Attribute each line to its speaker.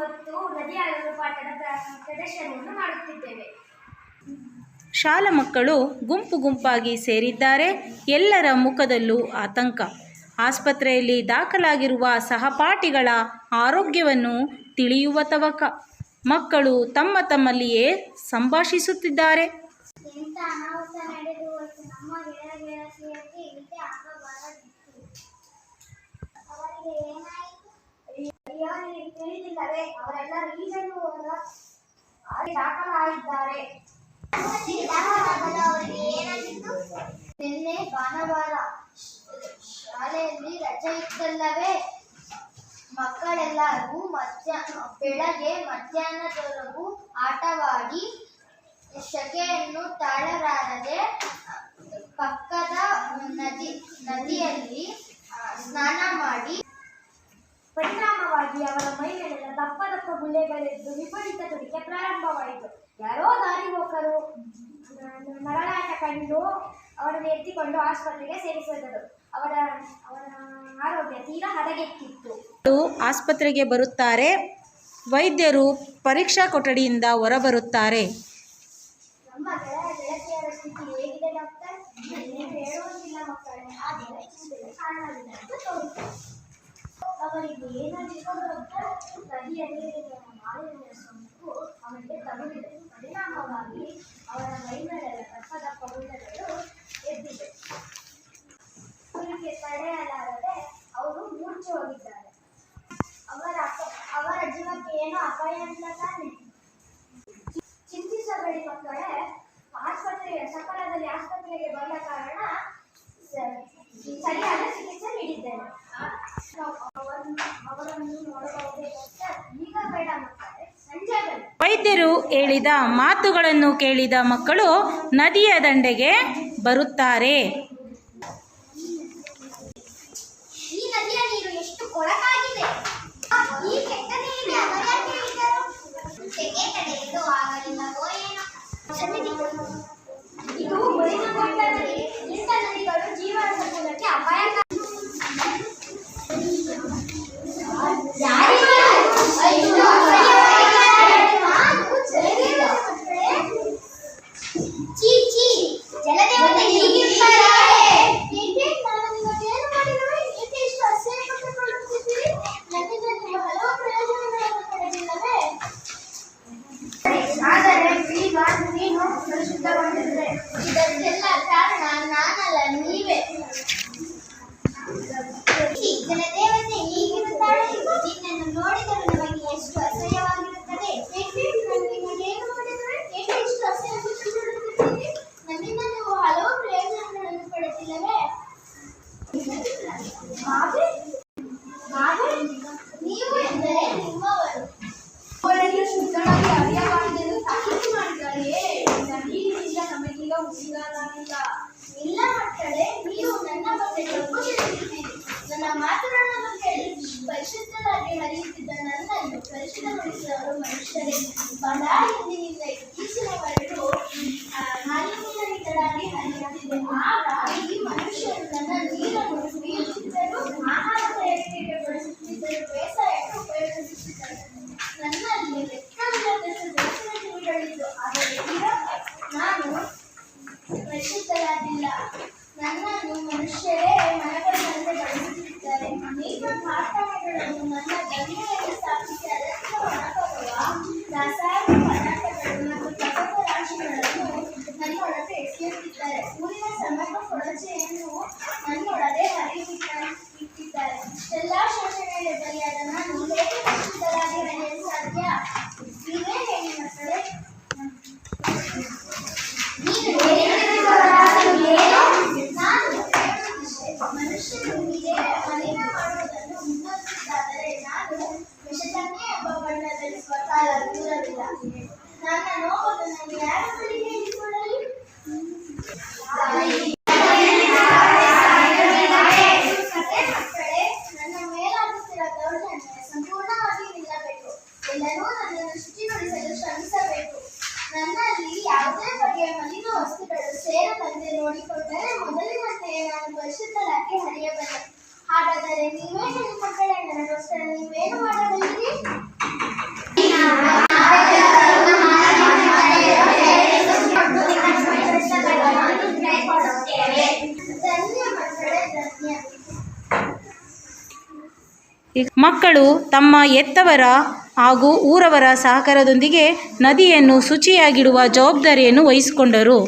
Speaker 1: ಇವತ್ತು ನದಿ ಹರಿವು ಪಾಠದ ಪ್ರದರ್ಶನವನ್ನು ಮಾಡುತ್ತಿದ್ದೇವೆ.
Speaker 2: ಶಾಲಾ ಮಕ್ಕಳು ಗುಂಪು ಗುಂಪಾಗಿ ಸೇರಿದ್ದಾರೆ. ಎಲ್ಲರ ಮುಖದಲ್ಲೂ ಆತಂಕ. ಆಸ್ಪತ್ರೆಯಲ್ಲಿ ದಾಖಲಾಗಿರುವ ಸಹಪಾಠಿಗಳ ಆರೋಗ್ಯವನ್ನು ತಿಳಿಯುವ ತವಕ. ಮಕ್ಕಳು ತಮ್ಮ ತಮ್ಮಲ್ಲಿಯೇ ಸಂಭಾಷಿಸುತ್ತಿದ್ದಾರೆ.
Speaker 1: ಎಂಥ ಅನಾಹುತ ನಡೆದು ನಮ್ಮ ಗೆಳತಿಯರಿಗೆ ಇಲ್ಲದೆ ಆಗಬಾರದಿತ್ತು. ಅವರಿಗೆ ಏನಾಯಿತು ತಿಳಿದಿಲ್ಲವೇ? ಅವರೆಲ್ಲ ರೀಸನ್ನು ದಾಖಲಾಗಿದ್ದಾರೆ. ಅವರಿಗೆ ಏನಾಗಿತ್ತು? ನಿನ್ನೆ ಭಾನುವಾರ ಶಾಲೆಯಲ್ಲಿ ರಜೆ ಇತ್ತಲ್ಲವೇ? ಮಕ್ಕಳೆಲ್ಲರೂ ಬೆಳಗ್ಗೆ ಮಧ್ಯಾಹ್ನದವರೆಗೂ ಆಟವಾಡಿ ಶೆಕೆಯನ್ನು ತಾಳಲಾರದೆ ಪಕ್ಕದ ನದಿಯಲ್ಲಿ ಸ್ನಾನ ಮಾಡಿ ಪರಿಣಾಮವಾಗಿ ಅವರ ಮೈಮೇಲೆಲ್ಲ ದಪ್ಪ ದಪ್ಪ ಗುಳ್ಳೆಗಳೆದ್ದು ವಿಪರೀತ ತುಡಿಕೆ ಪ್ರಾರಂಭವಾಯಿತು. ಯಾರೋ ದಾರಿ ಹೋಕರು ನರಳಾಟ ಕಂಡು ಅವರನ್ನು ಎತ್ತಿಕೊಂಡು ಆಸ್ಪತ್ರೆಗೆ ಸೇರಿಸಿದರು. ಅವರ ಆರೋಗ್ಯ ತೀರಾ ಹದಗೆಟ್ಟಿತ್ತು.
Speaker 2: ಆಸ್ಪತ್ರೆಗೆ ಬರುತ್ತಾರೆ. ವೈದ್ಯರು ಪರೀಕ್ಷಾ ಕೊಠಡಿಯಿಂದ ಹೊರಬರುತ್ತಾರೆ.
Speaker 1: ನಮ್ಮ ಗೆಳತಿಯರ ಸ್ಥಿತಿ ಹೇಗಿದೆ ಡಾಕ್ಟರ್? ಹೇಳುವುದಿಲ್ಲ ಮಕ್ಕಳೇ, ಆದರೆ ಚಿಂತೆಗೆ ಕಾರಣವಿಲ್ಲ ಅಂತ ತೋರುತ್ತದೆ. ಅವರಿಗೆ ಏನಾಗಿತ್ತು ಡಾಕ್ಟರ್? ನದಿಯಲ್ಲಿ ಮಾಲಿನ್ಯ ಸೋಂಕು ಅವರಿಗೆ ತಗುಲಿದೆ. ಪರಿಣಾಮವಾಗಿ ಅವರ ಮೈಮೇಲೆಲ್ಲ ದಪ್ಪ ದಪ್ಪ ಗುಳ್ಳೆಗಳು ಎದ್ದಿದೆ. ಅವರಿಗೆ ತಡೆಯಲಾರದೆ ಅವರು ಮೂರ್ಛೆ ಹೋಗಿದ್ದಾರೆ. ಅವರ ಜೀವಕ್ಕೆ ಏನೋ ಅಪಾಯ ಅಂತ ತಾನೆ? ಚಿಂತಿಸಬೇಡಿ ಮಕ್ಕಳೇ. ಸಕಾಲದಲ್ಲಿ ಆಸ್ಪತ್ರೆಗೆ ಬಂದ ಕಾರಣ ಸರಿಯಾದ ಚಿಕಿತ್ಸೆ ನೀಡಿದ್ದೇನೆ. ಅವರನ್ನು ನೋಡಬಹುದೇ ಡಾಕ್ಟರ್? ಈಗ ಬೇಡ ಮಕ್ಕಳೇ, ಸಂಜೆ ಬನ್ನಿ.
Speaker 2: ವೈದ್ಯರು ಹೇಳಿದ ಮಾತುಗಳನ್ನು ಕೇಳಿದ ಮಕ್ಕಳು ನದಿಯ ದಂಡೆಗೆ ಬರುತ್ತಾರೆ.
Speaker 1: ಈ ನದಿಯ ನೀರು ಎಷ್ಟು ಕೊಳಕಾಗಿದೆ! ಈ ಕೆಟ್ಟ ನೀರಿಗೆ ಅವರು ಯಾಕೆ ಹೇಳಿದರು? ಸೆಕೆ ತಡೆಯಲು ಆಗಲಿಲ್ಲವೋ ಏನೋ. ಇದು ಬರಿದುಕೊಂಡ ನದಿ. ಇಂಥ ನದಿಗಳು ಜೀವನ ಸಂಕುಲಕ್ಕೆ ಅಪಾಯಕಾರಿ. ಇದಕ್ಕೆಲ್ಲ ಕಾರಣ ನಾನಲ್ಲ, ನೀವೇ. ಜನದೇವತೆ ಹೀಗಿರುತ್ತಾಳೆ. ನಿನ್ನನ್ನು ನೋಡಿದರೆ ನಮಗೆ ಎಷ್ಟು ಅಸಹ್ಯವಾಗಿರುತ್ತದೆ. ನಿಮಗೇನು ಮಾಡಿದರೆ ಎಷ್ಟು ಅಸಹ್ಯಪಡುತ್ತಿದ್ದೀರಿ? ನನ್ನಿಂದ ನೀವು ಹಲವು ಪ್ರಯೋಜನಗಳನ್ನು ಪಡೆದಿಲ್ಲವೇ? ನೀವು ಎಂದರೆ ನಿಮ್ಮವರು ಶುದ್ಧವಾಗಿ ಅರಿಯಬಾರದೆಂದು ತಾಕೀತು ಮಾಡಿದ್ದಾರೆಯೇ? ನೀರಿನಿಂದ ನಮಗೀಗ ಉಸಿರಾಗಿಲ್ಲ. ಇಲ್ಲ ಮಕ್ಕಳೇ, ನೀವು ನನ್ನ ಬಗ್ಗೆ ತಪ್ಪು ತಿಳಿದಿದ್ದೀರಿ. ನನ್ನ ಮಾತುಗಳನ್ನು ಕೇಳಿ ಪರಿಶುದ್ಧರಾಗಿ ಹರಿಯುತ್ತಿದ್ದ ನನ್ನನ್ನು ಕಲುಷಿತಗೊಳಿಸಿದವರು ಮನುಷ್ಯರೇ. ಬಹಳ ಹಿಂದಿನಿಂದ ಇತ್ತೀಚಿನವರೆಗೂ ಮಾಲಿನ್ಯರಹಿತರಾಗಿ ಹರಿಯುತ್ತಿದೆ. ಆಗ ಈ ಮನುಷ್ಯರು ನನ್ನ ನೀರನ್ನು ಕುಡಿಯುತ್ತಿದ್ದರು, ಆಹಾರ ತಯಾರಿಕೆಗೆ ಬಳಸುತ್ತಿದ್ದರು, ಬೇಸಾಯಕ್ಕೆ ಉಪಯೋಗಿಸುತ್ತಿದ್ದರು. ನನ್ನಲ್ಲಿ ಲೆಕ್ಕವಿಲ್ಲದಷ್ಟು ದೋಷದ ಕಿವಿಗಳಿದ್ದು, ಆದರೆ ಈಗ ನಾನು ಪರಿಶುದ್ಧರಾಗಿಲ್ಲ. ನನ್ನನ್ನು ಮನುಷ್ಯರೇ ಮನಗೊಂಡಂತೆ ಬಳಸುತ್ತಿದ್ದಾರೆ. ನೀರು ಕಾರ್ಖಾನೆಗಳನ್ನು ನನ್ನ ಗಂಗೆಯಲ್ಲಿ ಸ್ಥಾಪಿಸಿ ಅದರಿಂದ ಹೊರಬರುವ ರಾಸಾಯನಿಕ ಪದಾರ್ಥಗಳು ಮತ್ತು ಕಸದ ರಾಶಿಗಳನ್ನು ನನ್ನೊಳಗೆ ಎಸೆಯುತ್ತಿದ್ದಾರೆ. ಊರಿನ ಸಮಗ್ರ ಕೊಳಚೆಯನ್ನು ನನ್ನೊಳಗೆ ಹರಿಯಿಟ್ಟಿದ್ದಾರೆ. ಎಲ್ಲ ಶೋಷಣೆಗೆ ಬಲಿಯಾದ ನಾನು ಹೇಗೆ ಪರಿಶುದ್ಧರಾಗಿ ಹರಿಯಲು ಸಾಧ್ಯ? ನೀವೇ ಹೇಳಿ ಮಕ್ಕಳೇ. ಮನುಷ್ಯರು ಹೀಗೆ ಮಲಿನ ಮಾಡುವುದನ್ನು ಮುಂದುವರಿಸಿದ್ದಾದರೆ ನಾನು ವಿಷತನ್ನೇ ಎಂಬ ಬಣ್ಣದಲ್ಲಿ ಸ್ವತಃ ದೂರವಿಲ್ಲ. ನನ್ನ ನೋವನ್ನು ನಾನು ಯಾರ ಬಳಿ ಹೇಳಿಕೊಳ್ಳಲಿ? ಮಕ್ಕಳೇ, ನನ್ನ ಮೇಲಾಗುತ್ತಿರುವ ದೌರ್ಜನ್ಯ ಸಂಪೂರ್ಣವಾಗಿ ನಿಲ್ಲಬೇಕು. ಎಲ್ಲರೂ ನನ್ನನ್ನು ಶುಚಿಗೊಳಿಸಲು ಶ್ರಮಿಸಬೇಕು. ನನ್ನಲ್ಲಿ ಯಾವುದೇ ಬಗೆಯ ಮಲಿನ ವಸ್ತುಗಳು ಸೇರದಂತೆ ನೋಡಿಕೊಂಡರೆ ಮೊದಲಿನಂತೆಯೇ ನಾನು ಪರಿಶುದ್ಧರಾಗಿ ಹರಿಯಬಲ್ಲೆ. ಹಾಗಾದರೆ ನೀವೇ ನನ್ನ ಮಕ್ಕಳೇ, ನನಗೋಸ್ಕರ ನೀವೇನು ಮಾಡಬಲ್ಲಿರಿ?
Speaker 2: ಮಕ್ಕಳು ತಮ್ಮ ಹೆತ್ತವರ ಹಾಗೂ ಊರವರ ಸಹಕಾರದೊಂದಿಗೆ ನದಿಯನ್ನು ಶುಚಿಯಾಗಿಡುವ ಜವಾಬ್ದಾರಿಯನ್ನು ವಹಿಸಿಕೊಂಡರು.